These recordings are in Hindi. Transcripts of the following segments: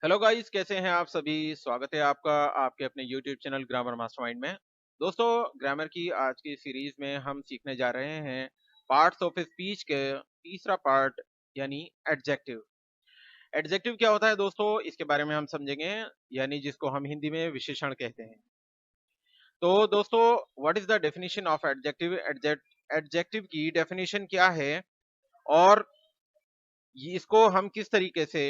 हेलो गाइस, कैसे हैं आप सभी। स्वागत है आपका आपके अपने यूट्यूब चैनल ग्रामर मास्टरमाइंड में। दोस्तों, ग्रामर की आज की सीरीज में हम सीखने जा रहे हैं पार्ट्स ऑफ स्पीच के तीसरा पार्ट, यानी एडजेक्टिव। एडजेक्टिव क्या होता है दोस्तों, इसके बारे में हम समझेंगे, यानी जिसको हम हिंदी में विशेषण कहते हैं। तो दोस्तों, what is the definition of adjective. Adjective की डेफिनेशन क्या है और इसको हम किस तरीके से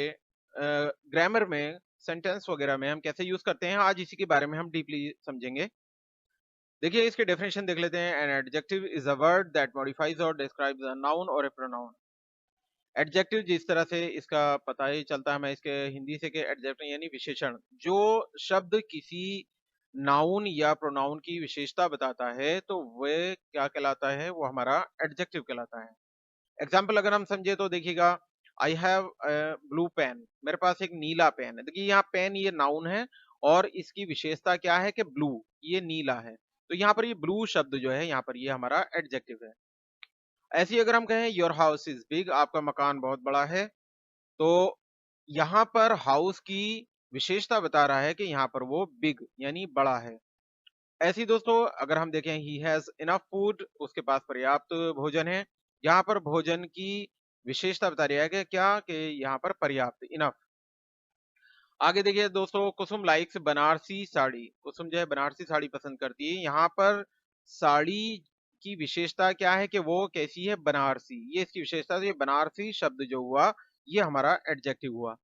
ग्रामर में, सेंटेंस वगैरह में हम कैसे यूज करते हैं, आज इसी के बारे में हम डीपली समझेंगे। देखिए, इसके डेफिनेशन देख लेते हैं। An adjective is a word that modifies और डिस्क्राइब्स अ नाउन और ए प्रोनाउन। एडजेक्टिव, जिस तरह से इसका पता ही चलता है, मैं इसके हिंदी से के एडजेक्टिव यानी विशेषण, जो शब्द किसी नाउन या प्रोनाउन की विशेषता बताता है, तो वह क्या कहलाता है, वो हमारा एडजेक्टिव कहलाता है। एग्जाम्पल अगर हम समझे तो देखिएगा, आई हैव ब्लू पेन, मेरे पास एक नीला पेन है। देखिए, यहाँ पेन ये नाउन है और इसकी विशेषता क्या है कि ब्लू, ये नीला है। तो यहाँ पर ये ब्लू शब्द जो है, यहाँ पर ये हमारा एडजेक्टिव है। ऐसे ही अगर हम कहें योर हाउस इज बिग, आपका मकान बहुत बड़ा है, तो यहाँ पर हाउस की विशेषता बता रहा है कि यहाँ पर वो बिग यानी बड़ा है। ऐसे ही दोस्तों, अगर हम देखें ही हैज इनफ फूड, उसके पास पर्याप्त भोजन है। यहाँ पर भोजन की विशेषता बता रही है कि क्या, कि यहाँ पर पर्याप्त, इनफ। आगे देखिए दोस्तों, कुसुम लाइक्स बनारसी साड़ी, कुसुम जो है बनारसी साड़ी पसंद करती है। यहाँ पर साड़ी की विशेषता क्या है कि वो कैसी है, बनारसी, ये इसकी विशेषता। तो ये बनारसी शब्द जो हुआ, ये हमारा एडजेक्टिव हुआ।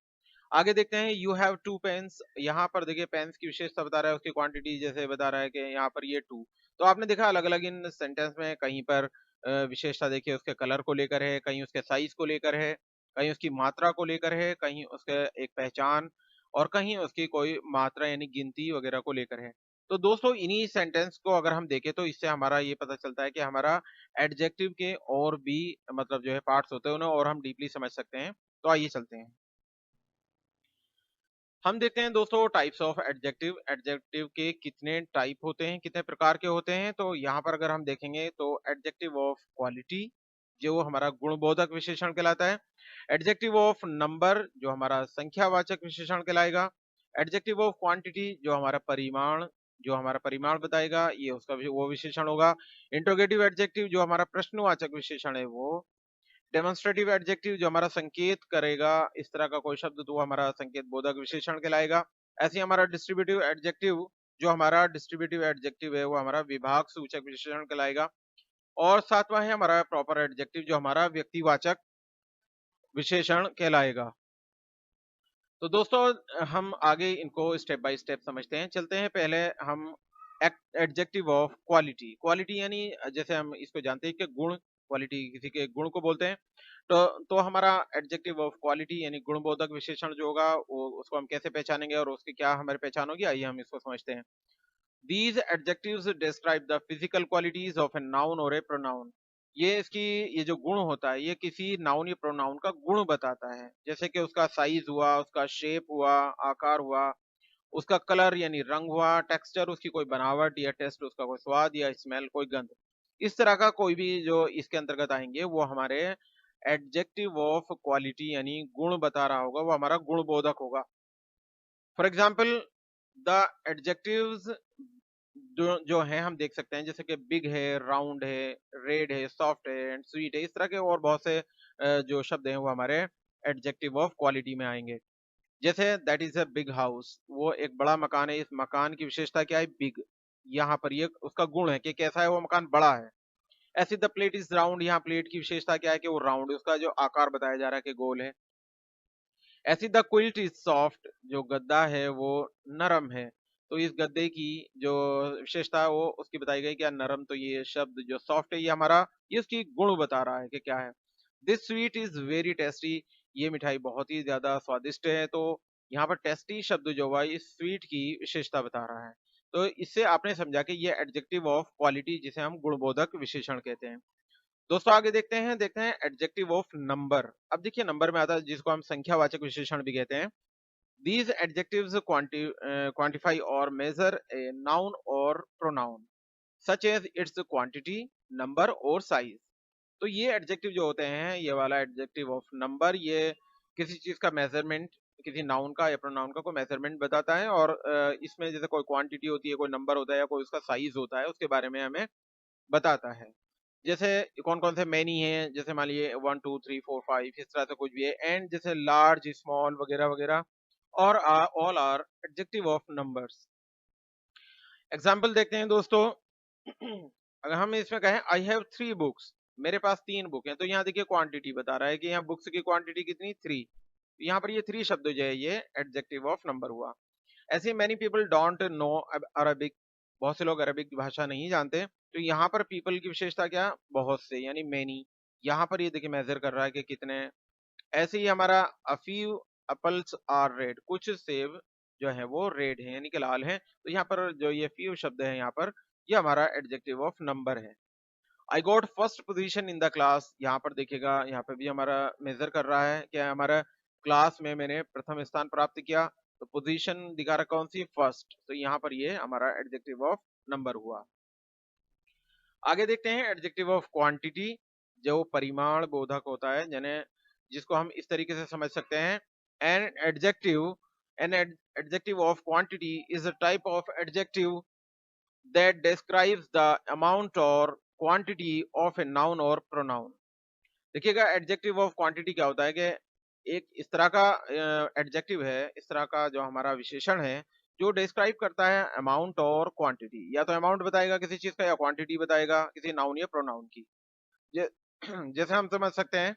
आगे देखते हैं, यू हैव टू पेन्स, यहाँ पर देखिए पेन्स की विशेषता बता रहा है, उसकी क्वांटिटी जैसे बता रहा है कि यहाँ पर ये टू। तो आपने देखा अलग अलग इन सेंटेंस में, कहीं पर विशेषता देखिए उसके कलर को लेकर है, कहीं उसके साइज को लेकर है, कहीं उसकी मात्रा को लेकर है, कहीं उसके एक पहचान, और कहीं उसकी कोई मात्रा यानी गिनती वगैरह को लेकर है। तो दोस्तों, इन्हीं सेंटेंस को अगर हम देखें तो इससे हमारा ये पता चलता है कि हमारा एडजेक्टिव के और भी मतलब जो है पार्ट्स होते हैं, उन्हें और हम डीपली समझ सकते हैं। तो आइए चलते हैं, हम देखते हैं दोस्तों टाइप्स ऑफ एडजेक्टिव। एडजेक्टिव के कितने टाइप होते हैं, कितने प्रकार के होते हैं। तो यहाँ पर अगर हम देखेंगे तो एडजेक्टिव ऑफ क्वालिटी, जो हमारा गुणबोधक विशेषण कहलाता है। एडजेक्टिव ऑफ नंबर, जो हमारा संख्यावाचक विशेषण कहलाएगा। एडजेक्टिव ऑफ क्वांटिटी, जो हमारा परिमाण, जो हमारा परिमाण बताएगा, ये उसका वो विशेषण होगा। इंट्रोगेटिव एडजेक्टिव, जो हमारा प्रश्नवाचक विशेषण है वो। डेमोन्स्ट्रेटिव एडजेक्टिव, जो हमारा संकेत करेगा इस तरह का कोई शब्द, तो वो हमारा संकेत बोधक विशेषण कहलाएगा। ऐसे ही हमारा डिस्ट्रीब्यूटिव एडजेक्टिव, जो हमारा डिस्ट्रीब्यूटिव एडजेक्टिव है, वो हमारा विभाग सूचक विशेषण कहलाएगा। और सातवां है हमारा प्रॉपर एडजेक्टिव, जो हमारा व्यक्तिवाचक विशेषण कहलाएगा। तो दोस्तों, हम आगे इनको स्टेप बाय स्टेप समझते हैं। चलते हैं पहले हम एडजेक्टिव ऑफ क्वालिटी। क्वालिटी यानी जैसे हम इसको जानते हैं कि गुण, क्वालिटी किसी के गुण को बोलते हैं। तो हमारा एडजेक्टिव ऑफ क्वालिटी यानी गुणबोधक विशेषण जो होगा, वो उसको हम कैसे पहचानेंगे और उसकी क्या हमारी पहचान होगी, आइए हम इसको समझते हैं। These adjectives describe the physical qualities of a noun or a pronoun. ये जो गुण होता है, ये किसी नाउन या प्रोनाउन का गुण बताता है। जैसे कि उसका साइज हुआ, उसका शेप हुआ, आकार हुआ, उसका कलर यानी रंग हुआ, टेक्सचर उसकी कोई बनावट या टेस्ट उसका कोई स्वाद या स्मेल कोई गंध। इस तरह का कोई भी जो इसके अंतर्गत आएंगे, वो हमारे एडजेक्टिव ऑफ क्वालिटी यानी गुण बता रहा होगा, वो हमारा गुणबोधक होगा। फॉर एग्जाम्पल, द एडजेक्टिव्स जो हैं हम देख सकते हैं, जैसे कि बिग है, राउंड है, रेड है, सॉफ्ट है एंड स्वीट है। इस तरह के और बहुत से जो शब्द हैं, वो हमारे एडजेक्टिव ऑफ क्वालिटी में आएंगे। जैसे that is a big house, वो एक बड़ा मकान है। इस मकान की विशेषता क्या है, बिग। यहाँ पर ये उसका गुण है कि कैसा है, वो मकान बड़ा है। ऐसे द प्लेट इज राउंड, यहाँ प्लेट की विशेषता क्या है कि वो राउंड है, उसका जो आकार बताया जा रहा है कि गोल है। ऐसी द क्विल्ट इज सॉफ्ट, जो गद्दा है वो नरम है। तो इस गद्दे की जो विशेषता है, वो उसकी बताई गई क्या, नरम। तो ये शब्द जो सॉफ्ट है, ये हमारा, ये उसकी गुण बता रहा है कि क्या है। This sweet is very tasty, ये मिठाई बहुत ही ज्यादा स्वादिष्ट है। तो यहाँ पर टेस्टी शब्द जो हुआ, इस स्वीट की विशेषता बता रहा है। तो इससे आपने समझा कि ये एडजेक्टिव ऑफ क्वालिटी, जिसे हम गुणबोधक विशेषण कहते हैं। दोस्तों, आगे देखते हैं एडजेक्टिव ऑफ नंबर। अब देखिए, नंबर में आता है जिसको हम संख्यावाचक विशेषण भी कहते हैं। दीज एडजेक्टिव्स क्वांटिफाई और मेजर ए नाउन और pronoun such as its quantity, number और साइज। तो ये एडजेक्टिव जो होते हैं, ये वाला एडजेक्टिव ऑफ नंबर, ये किसी चीज का मेजरमेंट किसी नाउन का या प्रोनाउन का कोई मेजरमेंट बताता है, और इसमें जैसे कोई क्वांटिटी होती है, कोई नंबर होता है या कोई उसका साइज होता है, उसके बारे में हमें बताता है। जैसे कौन-कौन से मेनी हैं, जैसे मान लीजिए 1 2 3 4 5 इस तरह से कुछ भी है, एंड जैसे लार्ज, स्मॉल वगैरह-वगैरह, और all are adjective of numbers. Example देखते हैं दोस्तों। अगर हम इसमें कहें आई हैव 3 बुक्स, मेरे पास 3 बुक हैं, तो यहाँ देखिए क्वांटिटी बता रहा है कि यहाँ बुक्स की क्वांटिटी कितनी 3। यहाँ पर ये 3 शब्द जो है ये एडजेक्टिव ऑफ नंबर हुआ। ऐसे many people don't know Arabic, बहुत से लोग अरबिक भाषा नहीं जानते, तो यहाँ पर पीपल की विशेषता क्या, बहुत से, यानी मैनी। यहाँ पर ये देखिए मेजर कर रहा है कि कितने। ऐसे ही हमारा a few apples are red, कुछ सेब जो है वो रेड है यानी कि लाल है, तो यहाँ पर जो ये फ्यू शब्द है यहाँ पर, ये हमारा एडजेक्टिव ऑफ नंबर है। I got first position in the class, यहाँ पर देखिएगा यहाँ पे भी हमारा मेजर कर रहा है कि हमारा क्लास में मैंने प्रथम स्थान प्राप्त किया, तो पोजीशन दिखा रहा कौन सी, फर्स्ट, तो यहाँ पर ये हमारा एडजेक्टिव ऑफ नंबर हुआ। आगे देखते हैं एडजेक्टिव ऑफ क्वांटिटी, जो परिमाण बोधक होता है, यानी जिसको हम इस तरीके से समझ सकते हैं, an adjective an adjective of quantity is a type of adjective that describes the amount or quantity of a noun or pronoun। देखिएगा एडजेक्टिव ऑफ क्वांटिटी क्या होता है कि एक इस तरह का एडजेक्टिव है, इस तरह का जो हमारा विशेषण है, जो डिस्क्राइब करता है अमाउंट और क्वांटिटी, या तो अमाउंट बताएगा किसी चीज का, या क्वांटिटी बताएगा किसी नाउन या प्रोनाउन की। जे- जैसे हम समझ सकते हैं।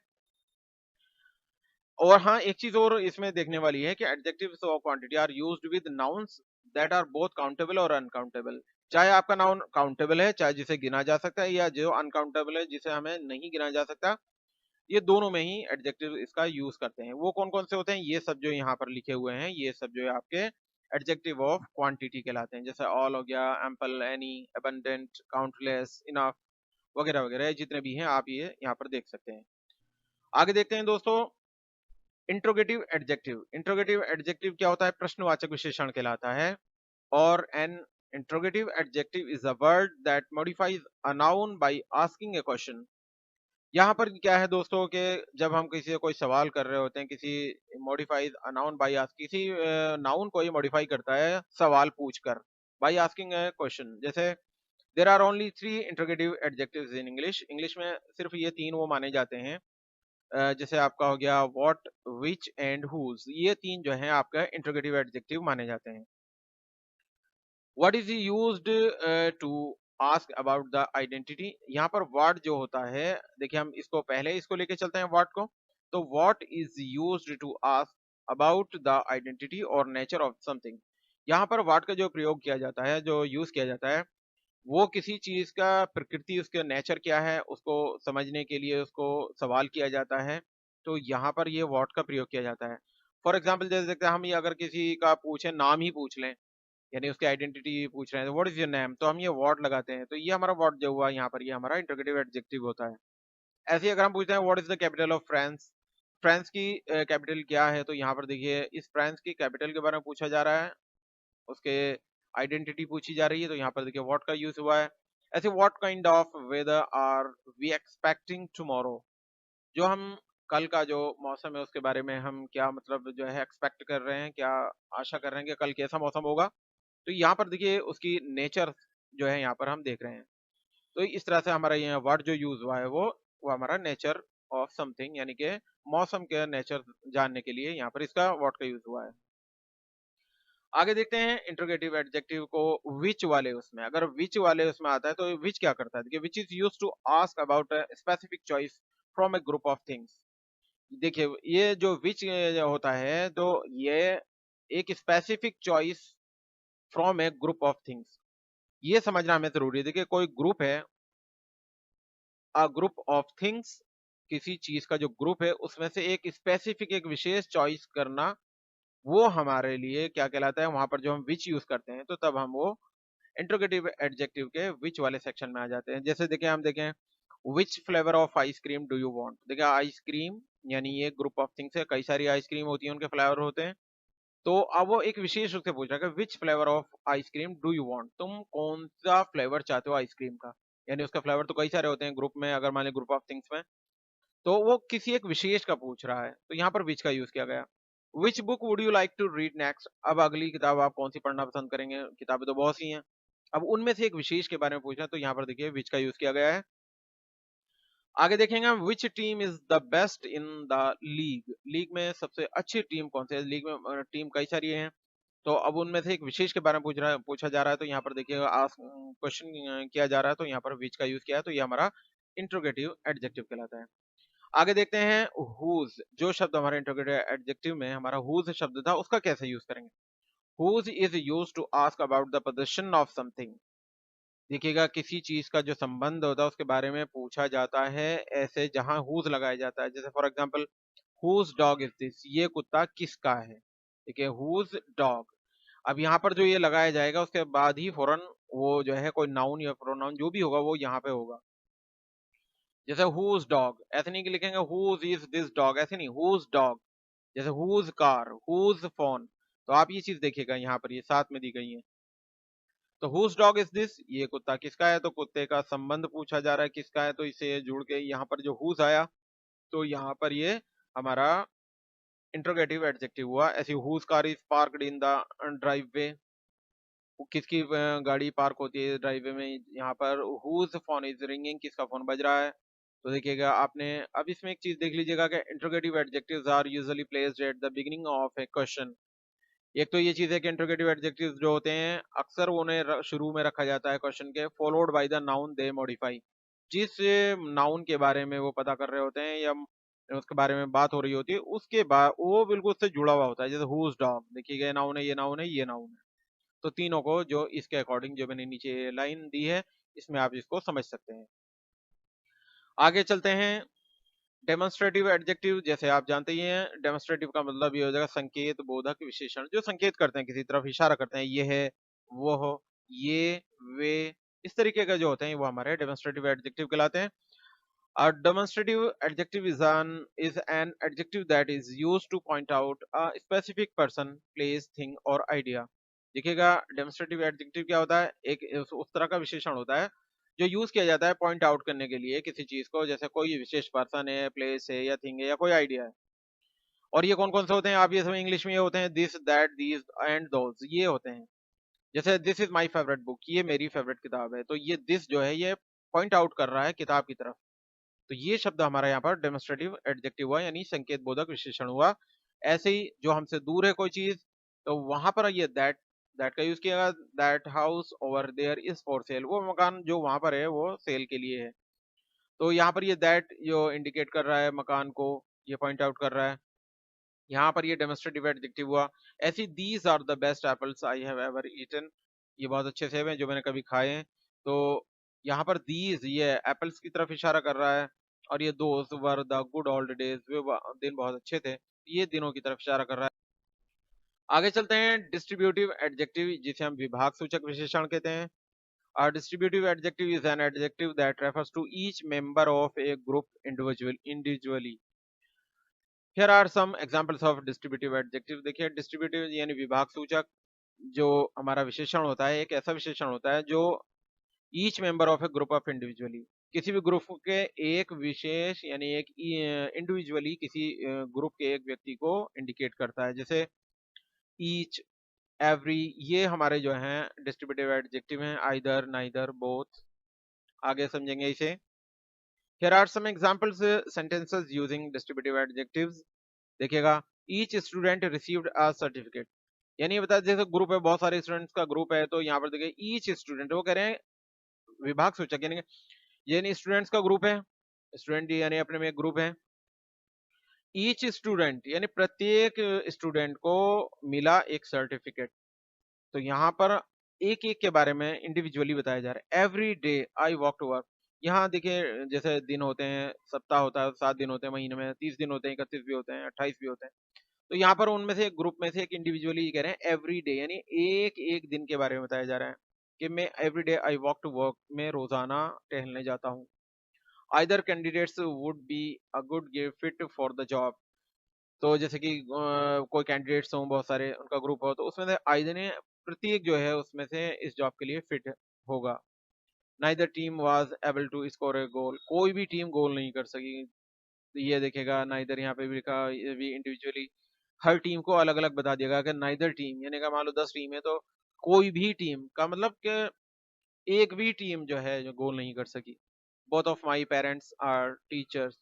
और हाँ, एक चीज और इसमें देखने वाली है कि adjectives of quantity are used with nouns that are both countable और अनकाउंटेबल। चाहे आपका नाउन काउंटेबल है, चाहे जिसे गिना जा सकता है, या जो अनकाउंटेबल है जिसे हमें नहीं गिना जा सकता, ये दोनों में ही एडजेक्टिव इसका यूज करते हैं। वो कौन कौन से होते हैं, ये सब जो यहाँ पर लिखे हुए हैं, ये सब जो है आपके एडजेक्टिव ऑफ क्वांटिटी कहलाते हैं। जैसे ऑल हो गया, ample, any, abundant, countless, enough वगैरह वगैरह, जितने भी हैं आप ये यहाँ पर देख सकते हैं। आगे देखते हैं दोस्तों, इंट्रोगेटिव एडजेक्टिव। इंट्रोगेटिव एडजेक्टिव क्या होता है, प्रश्नवाचक विशेषण कहलाता है। और an interrogative adjective is a word that modifies a noun by asking a question. यहाँ पर क्या है दोस्तों कि जब हम किसी से कोई सवाल कर रहे होते हैं, किसी modifies a noun by ask, किसी नाउन को ये मॉडिफाई करता है सवाल पूछकर, बाय आस्किंग ए क्वेश्चन। जैसे there are only 3 interrogative adjectives in English, English में सिर्फ ये 3 वो माने जाते हैं। जैसे आपका हो गया व्हाट, विच एंड हुज, ये 3 जो है आपका इंट्रोगेटिव एडजेक्टिव माने जाते हैं। What is used to ask about the identity, यहाँ पर व्हाट जो होता है, देखिए हम इसको पहले इसको लेके चलते हैं व्हाट को। तो what is used to ask about the identity और नेचर ऑफ समथिंग। यहाँ पर व्हाट का जो प्रयोग किया जाता है, जो यूज किया जाता है, वो किसी चीज का प्रकृति, उसका नेचर क्या है, उसको समझने के लिए उसको सवाल किया जाता है। तो यहाँ पर ये व्हाट का प्रयोग किया जाता है। फॉर एग्जाम्पल जैसे देखते हैं, हम ये अगर किसी का पूछे, नाम ही पूछ लें, यानी उसकी आइडेंटिटी पूछ रहे हैं, व्हाट इज योर नेम, तो हम ये व्हाट लगाते हैं, तो ये हमारा व्हाट जो हुआ यहाँ पर, ये हमारा इंटरोगेटिव एडजेक्टिव होता है। ऐसे ही अगर हम पूछते हैं what is the capital of France, France की कैपिटल क्या है, तो यहाँ पर देखिए इस फ्रांस की कैपिटल के बारे में पूछा जा रहा है, उसके आइडेंटिटी पूछी जा रही है, तो यहाँ पर देखिए व्हाट का यूज हुआ है। ऐसे what kind of weather are we expecting tomorrow, जो हम कल का जो मौसम है उसके बारे में हम क्या मतलब जो है एक्सपेक्ट कर रहे हैं, क्या आशा कर रहे हैं कि कल कैसा मौसम होगा। तो यहाँ पर देखिए उसकी नेचर जो है यहाँ पर हम देख रहे हैं। तो इस तरह से हमारा ये वर्ड जो यूज हुआ है वो हमारा नेचर ऑफ समथिंग, यानी कि मौसम के नेचर जानने के लिए यहाँ पर इसका व्हाट का यूज हुआ है। आगे देखते हैं इंट्रोगेटिव एडजेक्टिव को विच वाले उसमें, अगर विच वाले उसमें आता है तो विच क्या करता है, देखिए which is used to ask about a specific choice from a group of things. देखिए ये जो विच होता है, तो ये एक specific choice from a group of things, ये समझना हमें जरूरी है। देखिए कोई ग्रुप है, अ ग्रुप ऑफ थिंग्स, किसी चीज का जो ग्रुप है उसमें से एक स्पेसिफिक, एक विशेष चॉइस करना, वो हमारे लिए क्या कहलाता है, वहां पर जो हम विच यूज करते हैं, तो तब हम वो इंट्रोगेटिव एडजेक्टिव के विच वाले सेक्शन में आ जाते हैं। जैसे देखें, हम देखें which flavour of ice cream do you want, देखिए आइसक्रीम यानी ये ग्रुप ऑफ थिंग्स है, कई सारी आइसक्रीम होती है, उनके फ्लेवर होते हैं। तो अब वो एक विशेष रूप से पूछ रहा है which flavour of ice cream do you want, तुम कौन सा फ्लेवर चाहते हो आइसक्रीम का, यानी उसका फ्लेवर तो कई सारे होते हैं ग्रुप में, अगर मान ली ग्रुप ऑफ थिंग्स में, तो वो किसी एक विशेष का पूछ रहा है, तो यहाँ पर विच का यूज किया गया। Which book would you like to read next? अब अगली किताब आप कौन सी पढ़ना पसंद करेंगे? किताबें तो बहुत सी हैं। अब उनमें से एक विशेष के बारे में पूछना है, तो यहाँ पर देखिए विच का यूज किया गया है। आगे देखेंगे हम, which team is the best in the league? League में सबसे अच्छी टीम कौन सी है? लीग में टीम कई सारी हैं, तो अब उनमें से एक विशेष के बारे में पूछा जा रहा है, तो यहाँ पर देखिए क्वेश्चन किया जा रहा है, तो यहाँ पर विच का यूज किया है, तो ये हमारा इंट्रोगेटिव एडजेक्टिव कहलाता है। आगे देखते हैं हुज। जो शब्द हमारे इंट्रोगेटिव एडजेक्टिव में हमारा हुज शब्द था, उसका कैसे यूज करेंगे? Whose is use to ask about the position of something. देखिएगा किसी चीज का जो संबंध होता है उसके बारे में पूछा जाता है, ऐसे जहां हुज लगाया जाता है। जैसे for example, whose dog is this? ये कुत्ता किसका है? देखिए हुज डॉग। अब यहाँ पर जो ये लगाया जाएगा उसके बाद ही फौरन वो जो है कोई नाउन या प्रोनाउन जो भी होगा वो यहाँ पे होगा। जैसे हुज डॉग, ऐसे नहीं कि लिखेंगे हुज इज दिस डॉग, ऐसे नहीं, हुज डॉग। जैसे हुज कार, हुज फोन, तो आप ये चीज देखिएगा यहाँ पर ये साथ में दी गई है। तो हुज डॉग इज दिस? ये कुत्ता किसका है? तो कुत्ते का संबंध पूछा जा रहा है किसका है, तो इसे जुड़ के यहाँ पर जो हुज आया, तो यहाँ पर ये हमारा इंट्रोगेटिव एडजेक्टिव हुआ। ऐसे whose car is parked in the driveway? किसकी गाड़ी पार्क होती है ड्राइवे में? यहाँ पर हुज फोन इज रिंगिंग? किसका फोन बज रहा है? तो देखिएगा आपने, अब इसमें एक चीज देख लीजिएगा कि interrogative adjectives are usually placed at the beginning of a question. एक तो ये चीज है कि इंट्रोगेटिव एडजेक्टिव्स जो होते हैं अक्सर उन्हें शुरू में रखा जाता है क्वेश्चन के, followed by the noun they modify. जिस नाउन के बारे में वो पता कर रहे होते हैं या उसके बारे में बात हो रही होती है, उसके बाद वो बिल्कुल उससे जुड़ा हुआ होता है। जैसे हुज डॉग, देखिए नाउन है, ये नाउन है, ये नाउन है, तो तीनों को जो इसके अकॉर्डिंग जो मैंने नीचे लाइन दी है, इसमें आप इसको समझ सकते हैं। आगे चलते हैं। डेमोन्स्ट्रेटिव एडजेक्टिव, जैसे आप जानते ही हैं, डेमोन्स्ट्रेटिव का मतलब ये हो जाएगा संकेत बोधक विशेषण, जो संकेत करते हैं, किसी तरफ इशारा करते हैं, ये है, वो हो, ये, वे, इस तरीके का जो होते हैं वो हमारे डेमोन्स्ट्रेटिव एडजेक्टिव कहलाते हैं। A demonstrative adjective is an adjective that is used to point out a specific person, place, thing or idea. देखिएगा डेमोन्स्ट्रेटिव एडजेक्टिव क्या होता है? एक उस तरह का विशेषण होता है जो यूज किया जाता है पॉइंट आउट करने के लिए किसी चीज को, जैसे कोई विशेष पर्सन है, प्लेस है या थिंग है या कोई आइडिया है। और ये कौन कौन से होते हैं? आप ये सब इंग्लिश में ये होते हैं, this, that, these and those, ये होते हैं। जैसे this is my favourite book, ये मेरी फेवरेट किताब है, तो ये दिस जो है ये पॉइंट आउट कर रहा है किताब की तरफ। तो ये शब्द हमारा यहाँ पर डेमोन्स्ट्रेटिव एडजेक्टिव हुआ, यानी संकेत बोधक विशेषण हुआ। ऐसे ही जो हमसे दूर है कोई चीज, तो वहां पर ये दैट का यूज किया, that house over there is for sale? वो मकान जो वहां पर है वो सेल के लिए है। तो यहाँ पर ये दैट जो इंडिकेट कर रहा है मकान को, ये पॉइंट आउट कर रहा है, यहाँ पर ये डेमोन्स्ट्रेटिव एडजेक्टिव हुआ। ऐसी these are the best apples I have ever eaten? ये बहुत अच्छे सेब हैं जो मैंने कभी खाए हैं। तो यहाँ पर दीज ये एप्पल्स की तरफ इशारा कर रहा है, और ये दोस्त were the good old days, वे दिन बहुत अच्छे थे, ये दिनों की तरफ इशारा कर रहा है। आगे चलते हैं, डिस्ट्रीब्यूटिव एडजेक्टिव, जिसे हम विभाग सूचक विशेषण कहते हैं। A distributive adjective is an adjective that refers to each member of a group individually. Here are some examples of distributive adjective. देखिए डिस्ट्रीब्यूटिव यानी विभाग सूचक जो हमारा विशेषण होता है, एक ऐसा विशेषण होता है जो each member of A group of individually, किसी भी ग्रुप के एक विशेष यानी एक इंडिविजुअली किसी ग्रुप के एक व्यक्ति को इंडिकेट करता है। जैसे ईच, एवरी, ये हमारे जो हैं डिस्ट्रीब्यूटिव एडजेक्टिव हैं, आइदर, नाइदर, बोथ। आगे समझेंगे इसे। Here are some examples sentences using distributive adjectives. देखिएगा, each student received a certificate, यानी ये बता, जैसे ग्रुप है, बहुत सारे स्टूडेंट्स का ग्रुप है, तो यहाँ पर देखिए each student, वो कह रहे हैं विभाग सूचक, यानी स्टूडेंट्स का ग्रुप है, स्टूडेंट यानी अपने में एक ग्रुप है। ईच स्टूडेंट यानी प्रत्येक स्टूडेंट को मिला एक सर्टिफिकेट, तो यहाँ पर एक एक के बारे में इंडिविजुअली बताया जा रहा है। Every day I walk to work, यहाँ देखिए जैसे दिन होते हैं, सप्ताह होता है, 7 दिन होते हैं महीने में, 30 दिन होते हैं, 31 भी होते हैं, 28 भी होते हैं। तो यहाँ पर उनमें से एक ग्रुप में से एक इंडिविजुअली कह रहे हैं एवरी डे, यानी एक एक दिन के बारे में बताया जा रहा है कि मैं every day I walk to work, मैं रोजाना टहलने जाता हूँ। Either candidates would be a good fit for the job, तो जैसे कि कोई कैंडिडेट्स हों बहुत सारे, उनका ग्रुप हो, तो उसमें से आइदर ने प्रत्येक जो है उसमें से इस जॉब के लिए फिट होगा। Neither team was able to score a goal, कोई भी टीम गोल नहीं कर सकी, तो ये देखेगा नाइदर यहाँ पे भी लिखा, ये भी इंडिविजुअली। हर टीम को अलग अलग बता दिया गया कि नाइदर टीम, यानी कि मान लो 10 टीम है तो कोई भी टीम का मतलब कि एक भी टीम जो है जो गोल नहीं कर सकी। Both of my parents are teachers,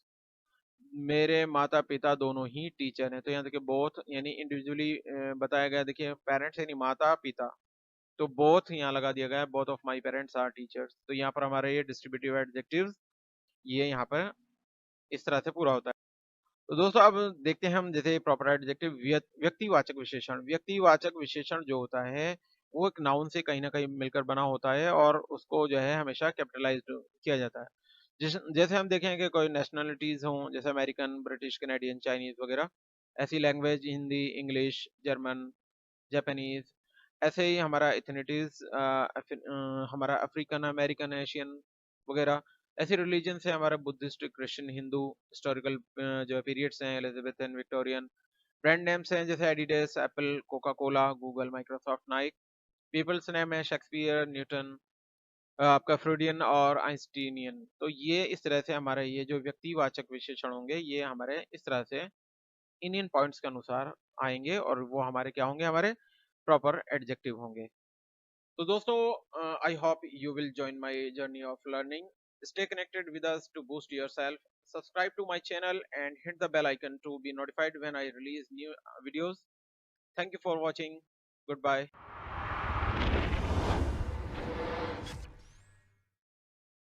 मेरे माता पिता दोनों ही टीचर हैं। तो यहाँ देखिए बोथ यानी इंडिविजुअली बताया गया, देखिए पेरेंट्स यानी माता पिता, तो बोथ यहाँ लगा दिया गया है, both of my parents are teachers. तो यहाँ पर हमारे ये डिस्ट्रीब्यूटिव एडजेक्टिव्स ये यहाँ पर इस तरह से पूरा होता है। तो दोस्तों अब देखते हैं हम जैसे प्रॉपर एडजेक्टिव व्यक्तिवाचक विशेषण। व्यक्तिवाचक विशेषण जो होता है वो एक नाउन से कहीं ना कहीं मिलकर बना होता है और उसको जो है हमेशा कैपिटलाइज्ड किया जाता है। जैसे हम देखें कि कोई नेशनलिटीज हों, जैसे अमेरिकन, ब्रिटिश, कनेडियन, चाइनीज वगैरह, ऐसी language Hindi, English, German, Japanese, ऐसे ही हमारा इथनिटीज हमारा अफ्रीकन, अमेरिकन, एशियन वगैरह, ऐसे रिलीजन से हमारा बुद्धिस्ट, क्रिश्चियन, हिंदू, हिस्टोरिकल जो पीरियड्स हैं एलिजाबेथन, विक्टोरियन, ब्रांड नेम्स हैं जैसे Adidas, Apple, Coca Cola, Google, Microsoft, Nike, people's name है शेक्सपियर, न्यूटन, आपका फ्रूडियन और आइंस्टीनियन। तो ये इस तरह से हमारे ये जो व्यक्तिवाचक विशेषण होंगे ये हमारे इस तरह से इन इन पॉइंट्स के अनुसार आएंगे और वो हमारे क्या होंगे, हमारे प्रॉपर एडजेक्टिव होंगे। तो दोस्तों I hope you will join my journey of learning. Stay connected with us to boost yourself. Subscribe to my channel and hit the bell icon to be notified when I release new videos. Thank you for watching. Goodbye.